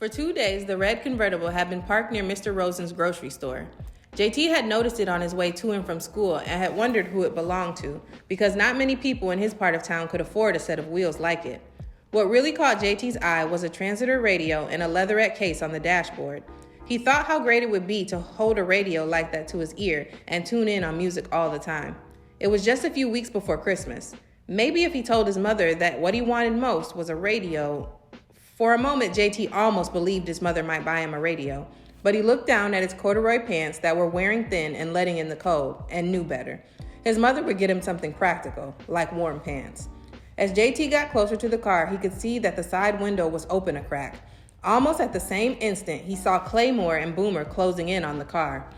For 2 days, the red convertible had been parked near Mr. Rosen's grocery store. JT had noticed it on his way to and from school and had wondered who it belonged to, because not many people in his part of town could afford a set of wheels like it. What really caught JT's eye was a transitor radio and a leatherette case on the dashboard. He thought how great it would be to hold a radio like that to his ear and tune in on music all the time. It was just a few weeks before Christmas. Maybe if he told his mother that what he wanted most was a radio. For a moment, JT almost believed his mother might buy him a radio, but he looked down at his corduroy pants that were wearing thin and letting in the cold, and knew better. His mother would get him something practical, like warm pants. As JT got closer to the car, he could see that the side window was open a crack. Almost at the same instant, he saw Claymore and Boomer closing in on the car.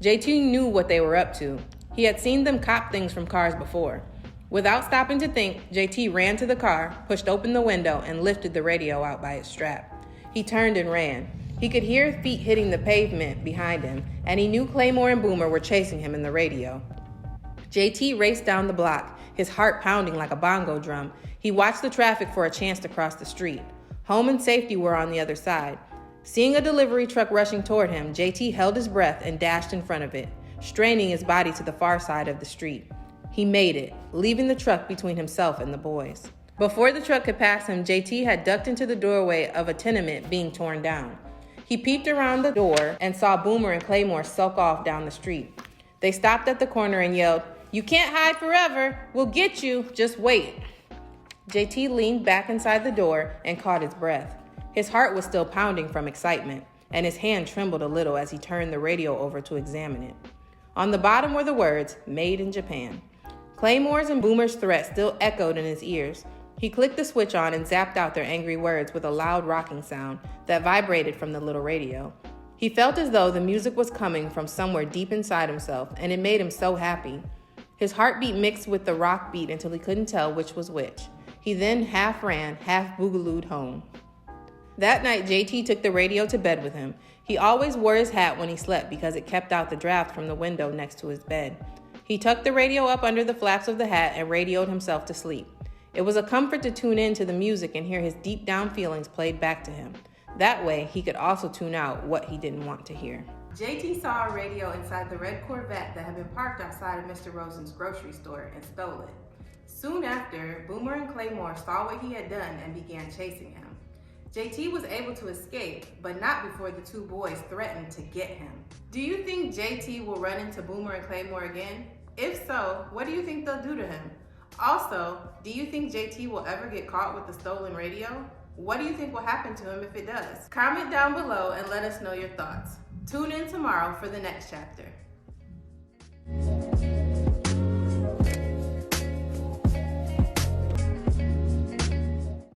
JT knew what they were up to. He had seen them cop things from cars before. Without stopping to think, JT ran to the car, pushed open the window, and lifted the radio out by its strap. He turned and ran. He could hear feet hitting the pavement behind him, and he knew Claymore and Boomer were chasing him in the radio. JT raced down the block, his heart pounding like a bongo drum. He watched the traffic for a chance to cross the street. Home and safety were on the other side. Seeing a delivery truck rushing toward him, JT held his breath and dashed in front of it, straining his body to the far side of the street. He made it, leaving the truck between himself and the boys. Before the truck could pass him, JT had ducked into the doorway of a tenement being torn down. He peeped around the door and saw Boomer and Claymore sulk off down the street. They stopped at the corner and yelled, "You can't hide forever. We'll get you. Just wait." JT leaned back inside the door and caught his breath. His heart was still pounding from excitement, and his hand trembled a little as he turned the radio over to examine it. On the bottom were the words, "Made in Japan." Claymore's and Boomer's threat still echoed in his ears. He clicked the switch on and zapped out their angry words with a loud rocking sound that vibrated from the little radio. He felt as though the music was coming from somewhere deep inside himself, and it made him so happy. His heartbeat mixed with the rock beat until he couldn't tell which was which. He then half ran, half boogalooed home. That night, JT took the radio to bed with him. He always wore his hat when he slept because it kept out the draft from the window next to his bed. He tucked the radio up under the flaps of the hat and radioed himself to sleep. It was a comfort to tune in to the music and hear his deep down feelings played back to him. That way, he could also tune out what he didn't want to hear. JT saw a radio inside the red Corvette that had been parked outside of Mr. Rosen's grocery store and stole it. Soon after, Boomer and Claymore saw what he had done and began chasing him. JT was able to escape, but not before the two boys threatened to get him. Do you think JT will run into Boomer and Claymore again? If so, what do you think they'll do to him? Also, do you think JT will ever get caught with the stolen radio? What do you think will happen to him if it does? Comment down below and let us know your thoughts. Tune in tomorrow for the next chapter.